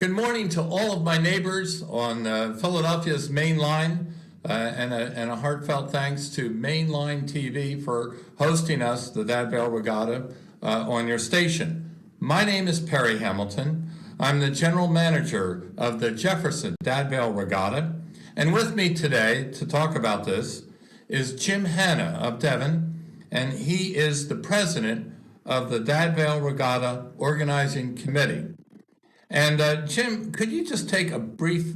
Good morning to all of my neighbors on Philadelphia's Main Line, and a heartfelt thanks to Mainline TV for hosting us, the Dad Vail Regatta, on your station. My name is Perry Hamilton. I'm the general manager of the Jefferson Dad Vail Regatta, and with me today to talk about this is Jim Hanna of Devon, and he is the president of the Dad Vail Regatta Organizing Committee. And Jim, could you just take a brief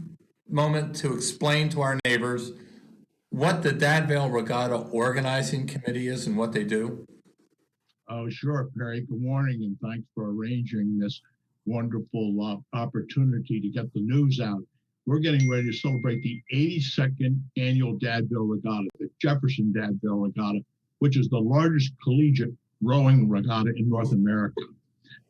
moment to explain to our neighbors what the Dad Vail Regatta Organizing Committee is and what they do? Oh, sure, Perry. Good morning, and thanks for arranging this wonderful opportunity to get the news out. We're getting ready to celebrate the 82nd annual Dad Vail Regatta, the Jefferson Dad Vail Regatta, which is the largest collegiate rowing regatta in North America.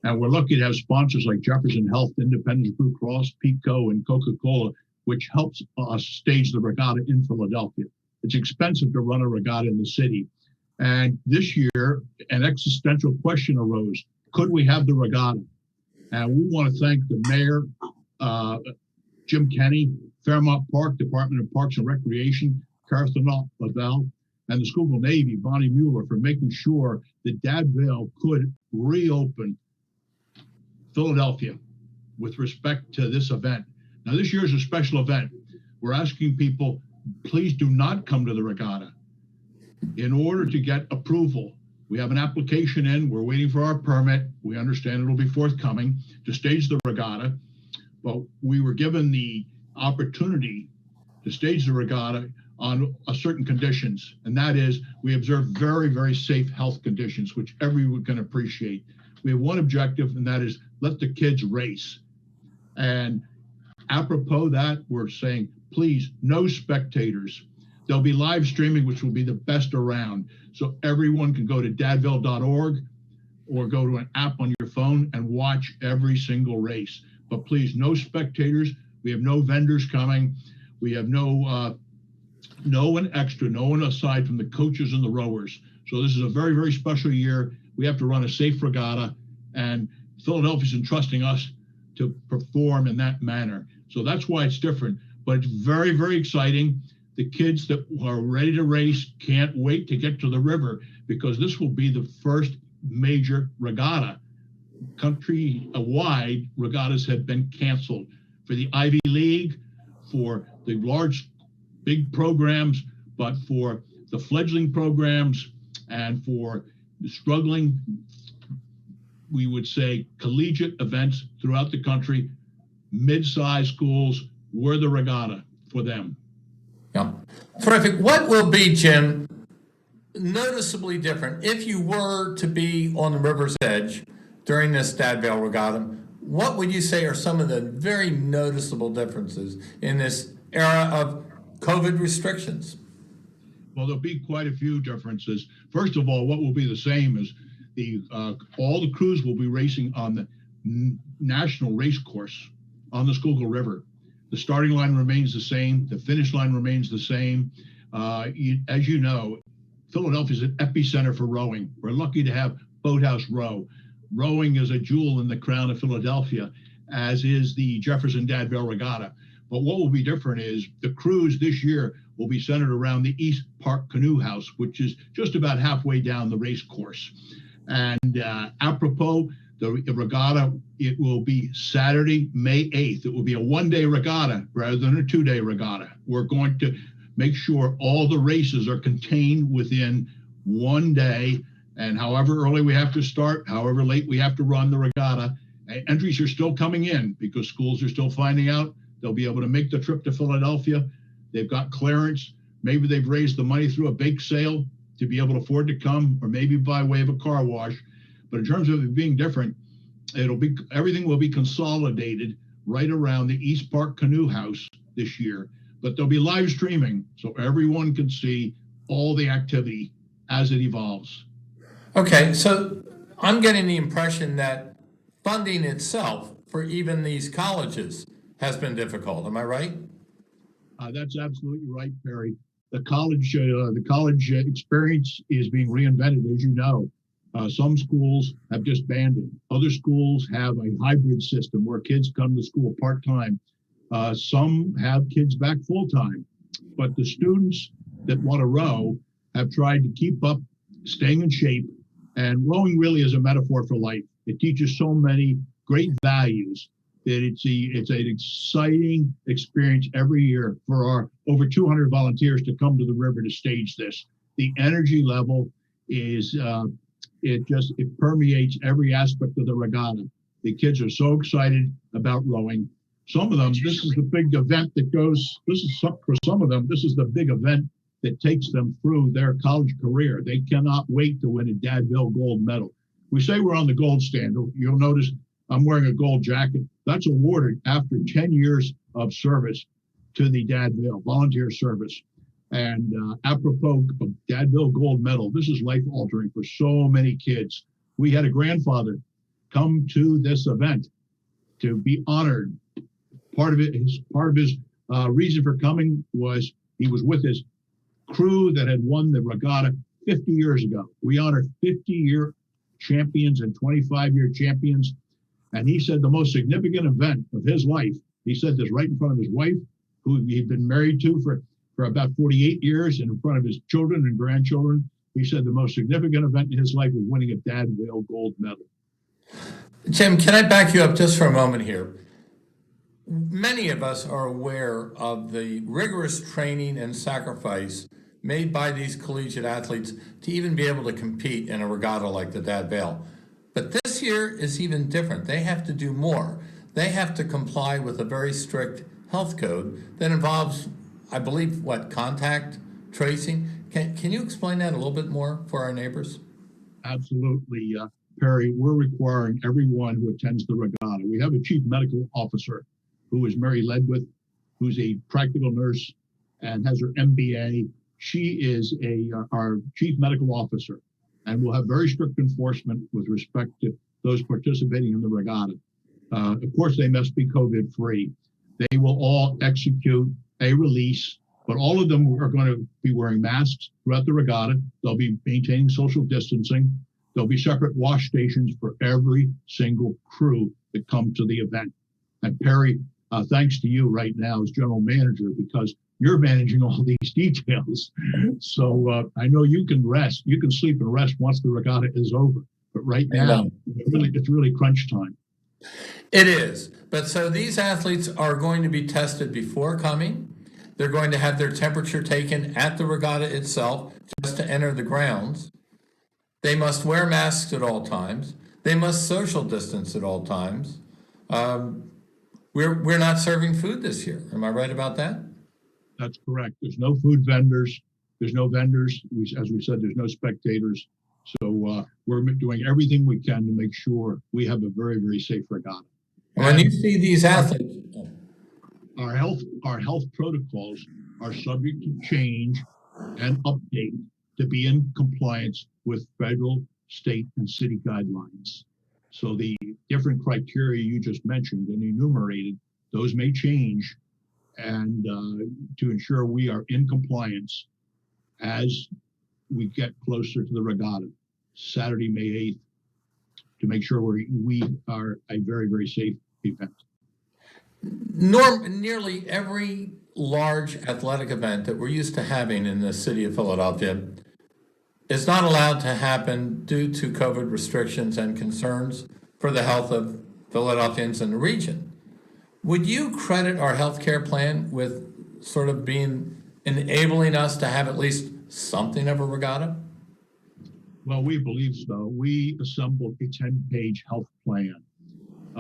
And we're lucky to have sponsors like Jefferson Health, Independence Blue Cross, PECO, and Coca-Cola, which helps us stage the regatta in Philadelphia. It's expensive to run a regatta in the city. And this year, an existential question arose. Could we have the regatta? And we want to thank the mayor, Jim Kenney, Fairmount Park, Department of Parks and Recreation, Carson Lavelle, and the Schuylkill Navy, Bonnie Mueller, for making sure that Dad Vail could reopen Philadelphia with respect to this event. Now, this year is a special event. We're asking people, please do not come to the regatta. In order to get approval, we have an application in, we're waiting for our permit. We understand it'll be forthcoming to stage the regatta, but we were given the opportunity to stage the regatta on certain conditions, and that is we observe very, very safe health conditions, which everyone can appreciate. We have one objective, and that is let the kids race. And apropos that, we're saying, please, no spectators. There'll be live streaming, which will be the best around. So everyone can go to dadvail.org or go to an app on your phone and watch every single race. But please, no spectators. We have no vendors coming. We have no one extra, no one aside from the coaches and the rowers. So this is a very, very special year. We have to run a safe regatta, and Philadelphia's entrusting us to perform in that manner. So that's why it's different, but it's very, very exciting. The kids that are ready to race can't wait to get to the river, because this will be the first major regatta. Country-wide regattas have been canceled for the Ivy League, for the large, big programs, but for the fledgling programs and for the struggling, we would say, collegiate events throughout the country, mid-sized schools, we're the regatta for them. Yeah, terrific. What will be, Jim, noticeably different if you were to be on the river's edge during this Dad Vail Regatta? What would you say are some of the very noticeable differences in this era of COVID restrictions? Well, there'll be quite a few differences. First of all, what will be the same is all the crews will be racing on the national race course on the Schuylkill River. The starting line remains the same. The finish line remains the same. As you know, Philadelphia is an epicenter for rowing. We're lucky to have Boathouse Row. Rowing is a jewel in the crown of Philadelphia, as is the Jefferson Dad Vail Regatta. But what will be different is the crews this year will be centered around the East Park Canoe House, which is just about halfway down the race course. And apropos, the regatta, it will be Saturday, May 8th. It will be a one-day regatta rather than a two-day regatta. We're going to make sure all the races are contained within one day, and however early we have to start, however late we have to run the regatta. Entries are still coming in because schools are still finding out they'll be able to make the trip to Philadelphia. They've got clearance. Maybe they've raised the money through a bake sale to be able to afford to come, or maybe by way of a car wash. But in terms of it being different, everything will be consolidated right around the East Park Canoe House this year. But there'll be live streaming so everyone can see all the activity as it evolves. Okay, so I'm getting the impression that funding itself for even these colleges has been difficult. Am I right? That's absolutely right, Perry. The college experience is being reinvented, as you know. Some schools have just banned it. Other schools have a hybrid system where kids come to school part-time. Some have kids back full-time. But the students that want to row have tried to keep up, staying in shape. And rowing really is a metaphor for life. It teaches so many great values that it's an exciting experience every year for our over 200 volunteers to come to the river to stage this. The energy level is, it permeates every aspect of the regatta. The kids are so excited about rowing. Some of them, this is the big event that goes, for some of them, this is the big event that takes them through their college career. They cannot wait to win a Dad Vail gold medal. We say we're on the gold standard. You'll notice I'm wearing a gold jacket. That's awarded after 10 years of service to the Dad Vail volunteer service. And apropos of Dad Vail gold medal, this is life altering for so many kids. We had a grandfather come to this event to be honored. Part of his reason for coming was he was with his crew that had won the regatta 50 years ago. We honor 50-year champions and 25-year champions. And he said the most significant event of his life, he said this right in front of his wife, who he'd been married to for about 48 years, and in front of his children and grandchildren. He said the most significant event in his life was winning a Dad Vail gold medal. Jim, can I back you up just for a moment here? Many of us are aware of the rigorous training and sacrifice made by these collegiate athletes to even be able to compete in a regatta like the Dad Vail. But this year is even different. They have to do more. They have to comply with a very strict health code that involves, I believe, contact tracing. Can you explain that a little bit more for our neighbors? Absolutely, Perry. We're requiring everyone who attends the regatta. We have a chief medical officer who is Mary Ledwith, who's a practical nurse and has her MBA. She is our chief medical officer, and will have very strict enforcement with respect to those participating in the regatta. Of course, they must be COVID-free. They will all execute a release, but all of them are going to be wearing masks throughout the regatta. They'll be maintaining social distancing. There'll be separate wash stations for every single crew that come to the event. And Perry, thanks to you right now as general manager, because you're managing all these details. So I know you can rest. You can sleep and rest once the regatta is over. But right now, it's really crunch time. It is. But so these athletes are going to be tested before coming. They're going to have their temperature taken at the regatta itself just to enter the grounds. They must wear masks at all times. They must social distance at all times. We're not serving food this year. Am I right about that? That's correct. There's no food vendors. There's no vendors. As we said, there's no spectators. So we're doing everything we can to make sure we have a very, very safe regatta. When you see these athletes, our health protocols are subject to change and update to be in compliance with federal, state, and city guidelines. So the different criteria you just mentioned and enumerated, those may change, and to ensure we are in compliance as we get closer to the regatta, Saturday, May 8th, to make sure we are a very, very safe event. Nearly every large athletic event that we're used to having in the city of Philadelphia is not allowed to happen due to COVID restrictions and concerns for the health of Philadelphians in the region. Would you credit our healthcare plan with sort of enabling us to have at least something of a regatta? Well, we believe so. We assembled a 10-page health plan.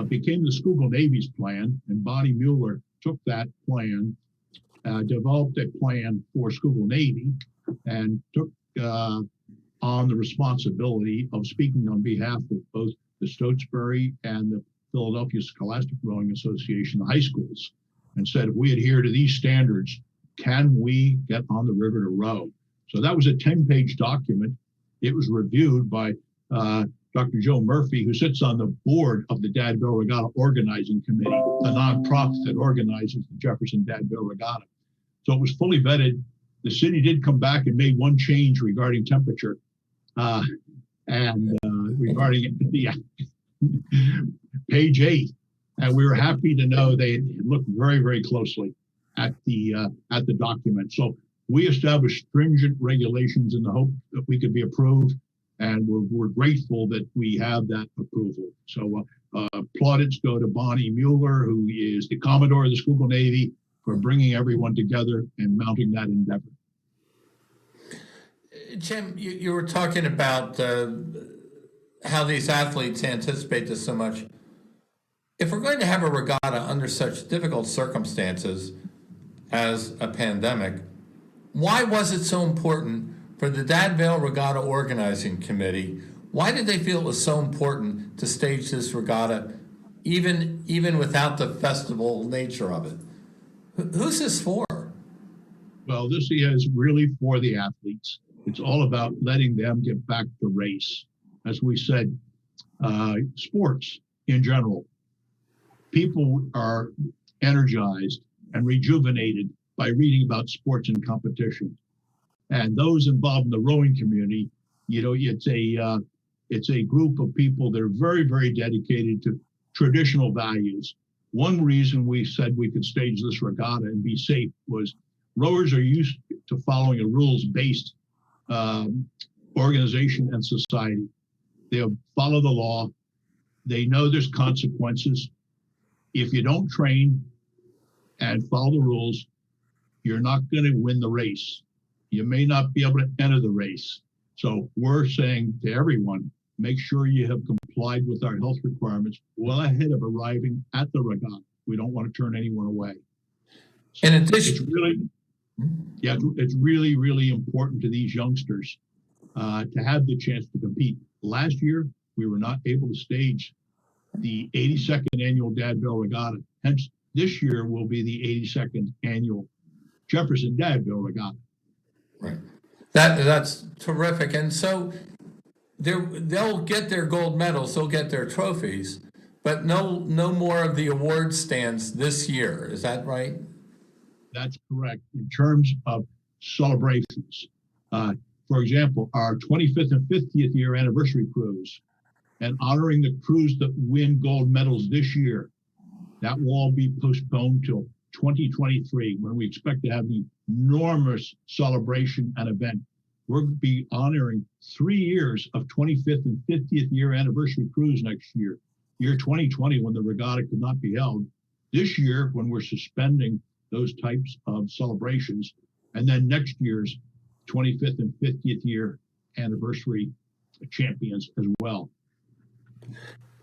Became the Schuylkill Navy's plan, and Bonnie Mueller took that plan, developed a plan for Schuylkill Navy, and took on the responsibility of speaking on behalf of both the Stotesbury and the Philadelphia Scholastic Rowing Association, the high schools, and said, if we adhere to these standards, can we get on the river to row? So that was a 10-page document. It was reviewed by Dr. Joe Murphy, who sits on the board of the Dad Vail Regatta Organizing Committee, a nonprofit that organizes the Jefferson Dad Vail Regatta. So it was fully vetted. The city did come back and made one change regarding temperature. And regarding the page 8. And we were happy to know they looked very, very closely at the document. So we established stringent regulations in the hope that we could be approved, and we're grateful that we have that approval. So plaudits go to Bonnie Mueller, who is the Commodore of the Schuylkill Navy, for bringing everyone together and mounting that endeavor. Jim, you were talking about how these athletes anticipate this so much. If we're going to have a regatta under such difficult circumstances as a pandemic, why was it so important for the Dad Vail Regatta Organizing Committee? Why did they feel it was so important to stage this regatta, even without the festival nature of it? Who's this for? Well, this is really for the athletes. It's all about letting them get back to race. As we said, sports in general. People are energized and rejuvenated by reading about sports and competition. And those involved in the rowing community, it's a group of people that are very, very dedicated to traditional values. One reason we said we could stage this regatta and be safe was rowers are used to following a rules-based organization and society. They'll follow the law. They know there's consequences. If you don't train and follow the rules, you're not going to win the race. You may not be able to enter the race. So we're saying to everyone, make sure you have complied with our health requirements well ahead of arriving at the regatta. We don't want to turn anyone away. So In addition, it's really, really important to these youngsters to have the chance to compete. Last year, we were not able to stage the 82nd annual Dad Vail Regatta. Hence, this year will be the 82nd annual Jefferson Dad Vail Regatta. Right. That's terrific. And so they'll get their gold medals, they'll get their trophies, but no more of the award stands this year. Is that right? That's correct. In terms of celebrations, for example, our 25th and 50th year anniversary cruise, and honoring the crews that win gold medals this year, that will all be postponed till 2023, when we expect to have the enormous celebration and event. We'll be honoring 3 years of 25th and 50th year anniversary cruise next year. Year 2020, when the regatta could not be held. This year, when we're suspending those types of celebrations, and then next year's 25th and 50th year anniversary champions as well.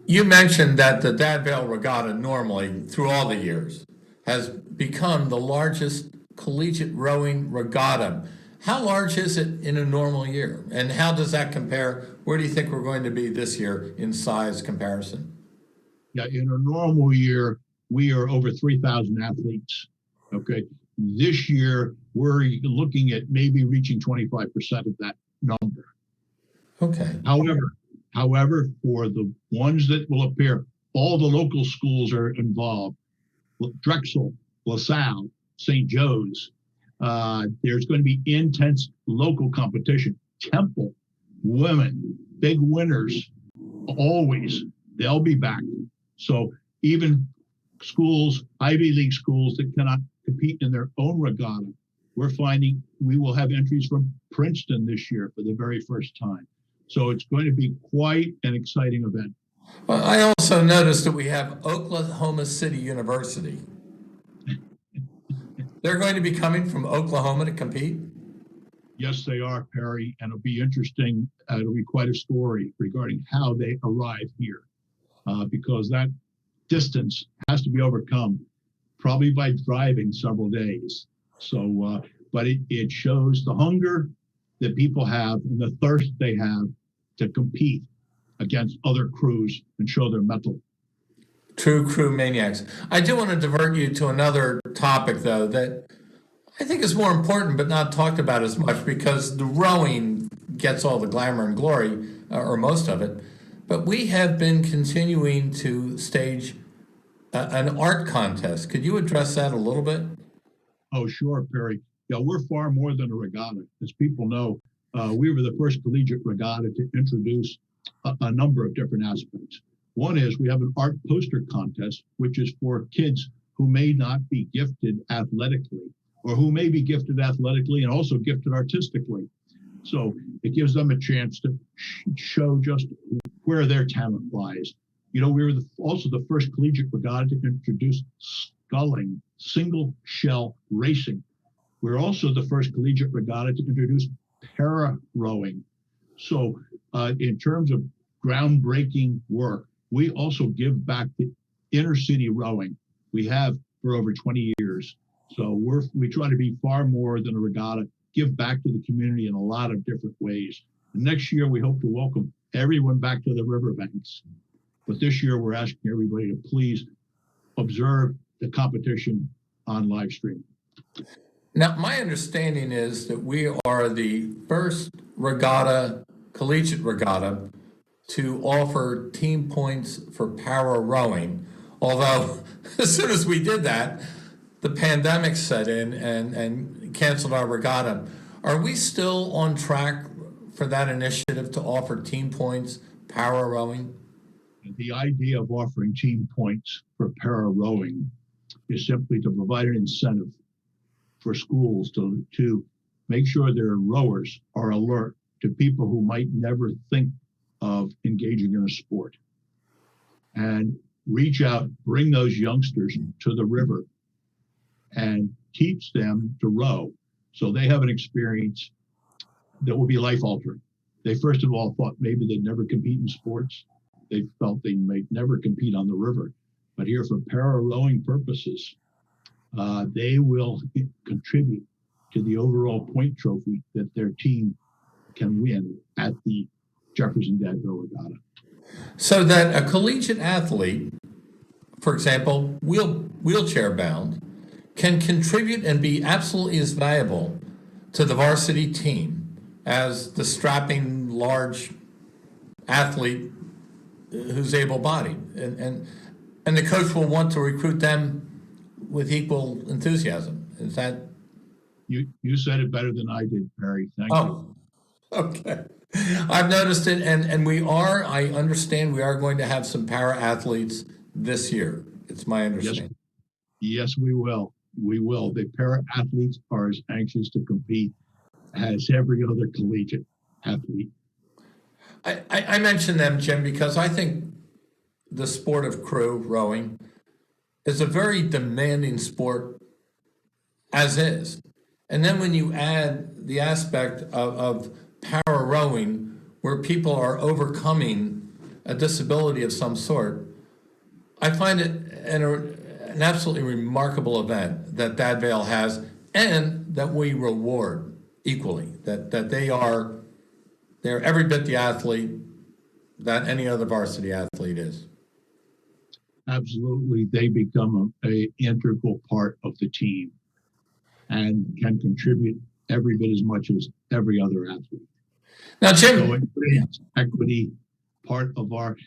You mentioned that the Dad Vail Regatta normally, through all the years, has become the largest collegiate rowing regatta. How large is it in a normal year? And how does that compare? Where do you think we're going to be this year in size comparison? Yeah, in a normal year, we are over 3,000 athletes. Okay. This year, we're looking at maybe reaching 25% of that number. Okay. However, for the ones that will appear, all the local schools are involved. Drexel, LaSalle, St. Joe's. There's going to be intense local competition. Temple, women, big winners, always. They'll be back. So even schools, Ivy League schools that cannot compete in their own regatta, we're finding we will have entries from Princeton this year for the very first time. So it's going to be quite an exciting event. Well, I also noticed that we have Oklahoma City University. They're going to be coming from Oklahoma to compete? Yes, they are, Perry, and it'll be interesting. It'll be quite a story regarding how they arrive here, because that distance has to be overcome, probably by driving several days. So, but it shows the hunger that people have and the thirst they have to compete against other crews and show their mettle. True crew maniacs. I do want to divert you to another topic, though, that I think is more important but not talked about as much, because the rowing gets all the glamour and glory, or most of it. But we have been continuing to stage an art contest. Could you address that a little bit? Oh, sure, Perry. Yeah, we're far more than a regatta. As people know, we were the first collegiate regatta to introduce a number of different aspects. One is we have an art poster contest, which is for kids who may not be gifted athletically, or who may be gifted athletically and also gifted artistically. So it gives them a chance to show just where their talent lies. You know, we were also the first collegiate regatta to introduce sculling, single shell racing. We're also the first collegiate regatta to introduce para rowing. So in terms of groundbreaking work, we also give back to inner city rowing. We have for over 20 years. So we try to be far more than a regatta, give back to the community in a lot of different ways. And next year, we hope to welcome everyone back to the riverbanks. But this year, we're asking everybody to please observe the competition on live stream. Now, my understanding is that we are the first regatta, collegiate regatta, to offer team points for para rowing. Although, as soon as we did that, the pandemic set in and canceled our regatta. Are we still on track for that initiative to offer team points, para rowing? The idea of offering team points for para rowing is simply to provide an incentive for schools to make sure their rowers are alert to people who might never think of engaging in a sport, and reach out, bring those youngsters to the river and teach them to row so they have an experience that will be life altering. They first of all thought maybe they'd never compete in sports. They felt they might never compete on the river. But here, for para rowing purposes, they will contribute to the overall point trophy that their team can win at the Jefferson Dad Vail Regatta. So that a collegiate athlete, for example, wheelchair bound, can contribute and be absolutely as valuable to the varsity team as the strapping large athlete who's able-bodied, and the coach will want to recruit them with equal enthusiasm. Is that? You said it better than I did, Perry. Thank you. Okay. I've noticed it, and I understand we are going to have some para athletes this year. It's my understanding. Yes, we will. We will. The para athletes are as anxious to compete as every other collegiate athlete. I mention them, Jim, because I think the sport of crew rowing is a very demanding sport as is. And then when you add the aspect of para rowing, where people are overcoming a disability of some sort, I find it an absolutely remarkable event that Dad Vail has, and that we reward equally, that they're every bit the athlete that any other varsity athlete is. Absolutely, they become an integral part of the team and can contribute every bit as much as every other athlete. Now, Jim, so equity, part of our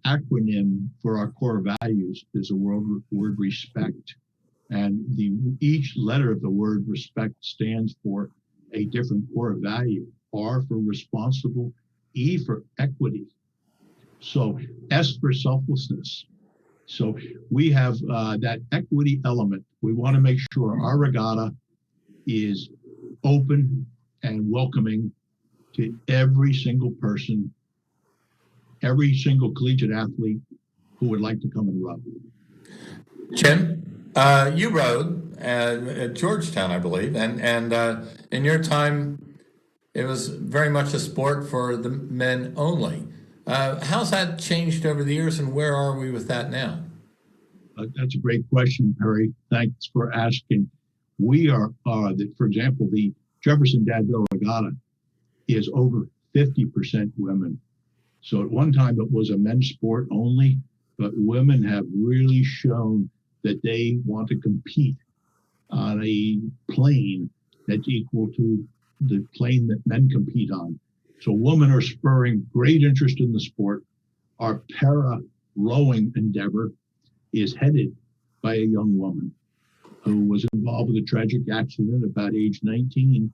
acronym for our core values is the word respect. And each letter of the word respect stands for a different core value. R for responsible, E for equity. So S for selflessness. So we have that equity element. We want to make sure our regatta is open and welcoming to every single person, every single collegiate athlete who would like to come and row. Jim, you rowed at Georgetown, I believe, and in your time, it was very much a sport for the men only. How's that changed over the years, and where are we with that now? That's a great question, Perry. Thanks for asking. We are, for example, the Jefferson Dad Vail Regatta is over 50% women. So at one time it was a men's sport only, but women have really shown that they want to compete on a plane that's equal to the plane that men compete on. So women are spurring great interest in the sport. Our para rowing endeavor is headed by a young woman who was involved with a tragic accident about age 19.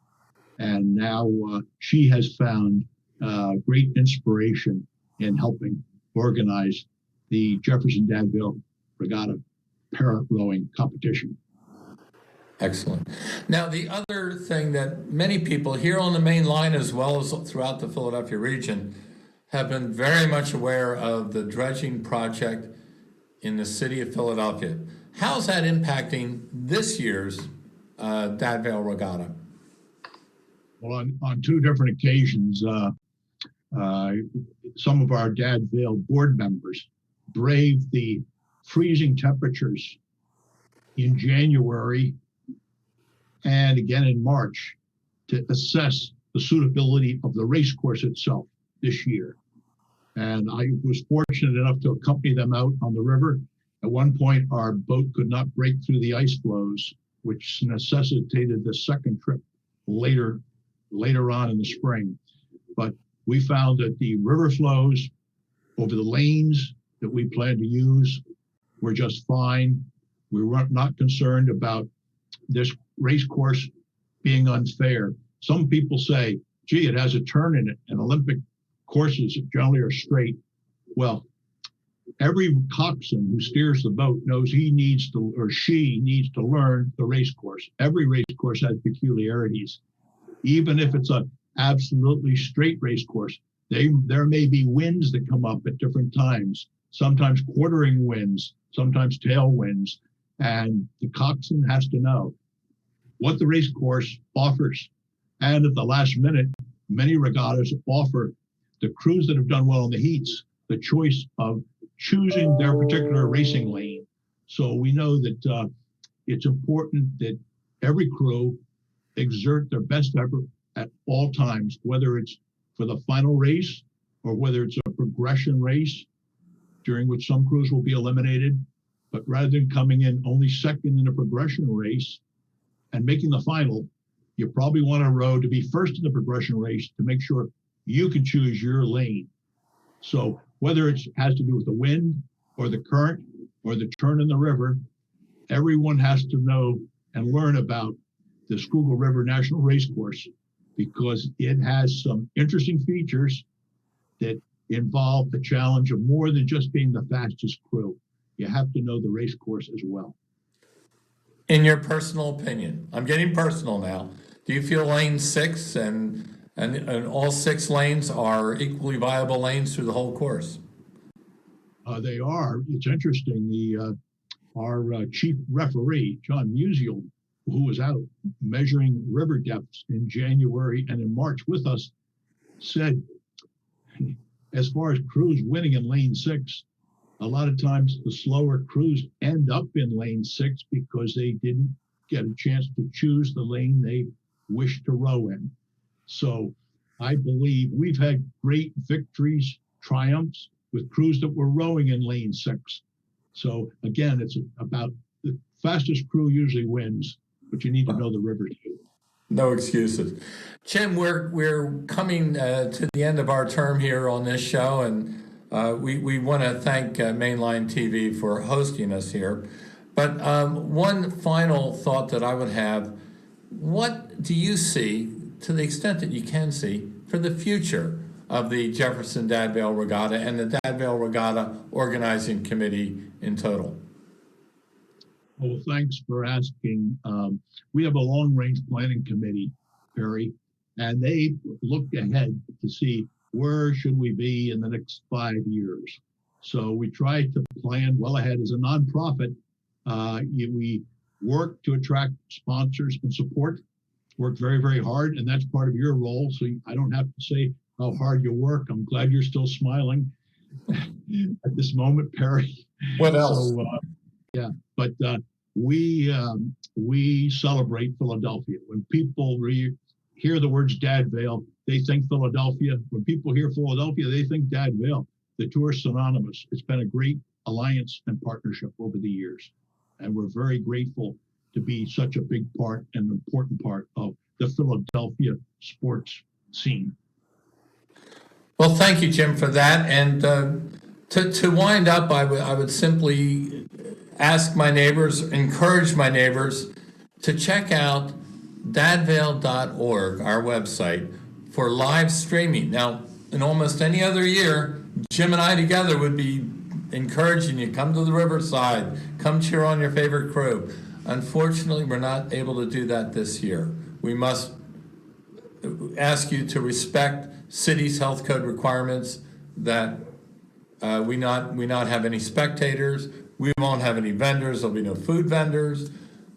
And now she has found great inspiration in helping organize the Jefferson Dad Vail Regatta para rowing competition. Excellent. Now, the other thing that many people here on the main line, as well as throughout the Philadelphia region, have been very much aware of the dredging project in the city of Philadelphia. How's that impacting this year's Dad Vail Regatta? Well, on two different occasions, some of our Dad Vail board members braved the freezing temperatures in January and again in March to assess the suitability of the race course itself this year. And I was fortunate enough to accompany them out on the river. At one point, our boat could not break through the ice floes, which necessitated the second trip later on in the spring. But we found that the river flows over the lanes that we plan to use were just fine. We were not concerned about this race course being unfair. Some people say, gee, it has a turn in it, and Olympic courses generally are straight. Well, every coxswain who steers the boat knows he needs to, or she needs to learn the race course. Every race course has peculiarities. Even if it's a absolutely straight race course, there may be winds that come up at different times, sometimes quartering winds, sometimes tailwinds, and the coxswain has to know what the race course offers. And at the last minute, many regattas offer the crews that have done well in the heats the choice of choosing their particular racing lane. So we know that it's important that every crew exert their best effort at all times, whether it's for the final race or whether it's a progression race during which some crews will be eliminated. But rather than coming in only second in a progression race and making the final, you probably want a row to be first in the progression race to make sure you can choose your lane. So whether it has to do with the wind or the current or the turn in the river, everyone has to know and learn about the Schuylkill River National Racecourse, because it has some interesting features that involve the challenge of more than just being the fastest crew. You have to know the race course as well. In your personal opinion, I'm getting personal now, do you feel lane 6 and all 6 lanes are equally viable lanes through the whole course? They are. It's interesting. Our chief referee, John Musial, who was out measuring river depths in January and in March with us, said, as far as crews winning in lane 6, a lot of times the slower crews end up in lane 6 because they didn't get a chance to choose the lane they wish to row in. So I believe we've had great victories, triumphs with crews that were rowing in lane 6. So again, it's about the fastest crew usually wins, but you need to know the river too. No excuses. Jim, we're coming to the end of our term here on this show, and we want to thank Mainline TV for hosting us here. But one final thought that I would have, what do you see, to the extent that you can see, for the future of the Jefferson Dad Vail Regatta and the Dad Vail Regatta Organizing Committee in total? Well, thanks for asking. We have a long-range planning committee, Perry, and they look ahead to see where should we be in the next 5 years. So we try to plan well ahead. As a nonprofit, we work to attract sponsors and support, work very, very hard, and that's part of your role. So I don't have to say how hard you work. I'm glad you're still smiling at this moment, Perry. What else? So, yeah, but we celebrate Philadelphia. When people hear the words Dad Vail, they think Philadelphia. When people hear Philadelphia, they think Dad Vail. The two are synonymous. It's been a great alliance and partnership over the years, and we're very grateful to be such a big part and an important part of the Philadelphia sports scene. Well, thank you, Jim, for that. And to wind up, I would simply ask my neighbors, encourage my neighbors to check out dadvail.org, our website, for live streaming. Now, in almost any other year, Jim and I together would be encouraging you, come to the riverside, come cheer on your favorite crew. Unfortunately, we're not able to do that this year. We must ask you to respect city's health code requirements, that we not have any spectators. We won't have any vendors. There'll be no food vendors.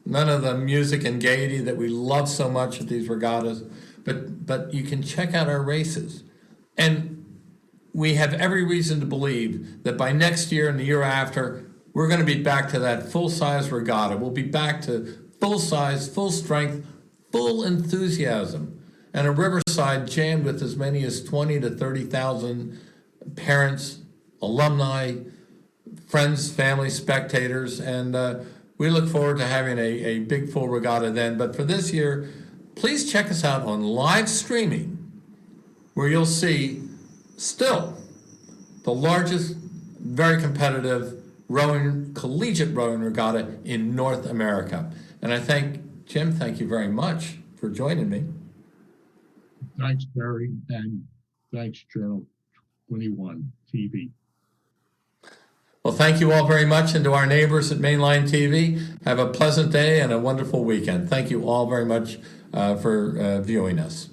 None of the music and gaiety that we love so much at these regattas. But you can check out our races. And we have every reason to believe that by next year and the year after, we're going to be back to that full-size regatta. We'll be back to full size, full strength, full enthusiasm. And a riverside jammed with as many as 20 to 30,000 parents, alumni, friends, family, spectators. And we look forward to having a big full regatta then. But for this year, please check us out on live streaming, where you'll see still the largest, very competitive collegiate rowing regatta in North America. And I thank Jim, thank you very much for joining me. Thanks, Barry, and thanks, Channel 21 TV. Well, thank you all very much, and to our neighbors at Mainline TV, have a pleasant day and a wonderful weekend. Thank you all very much for viewing us.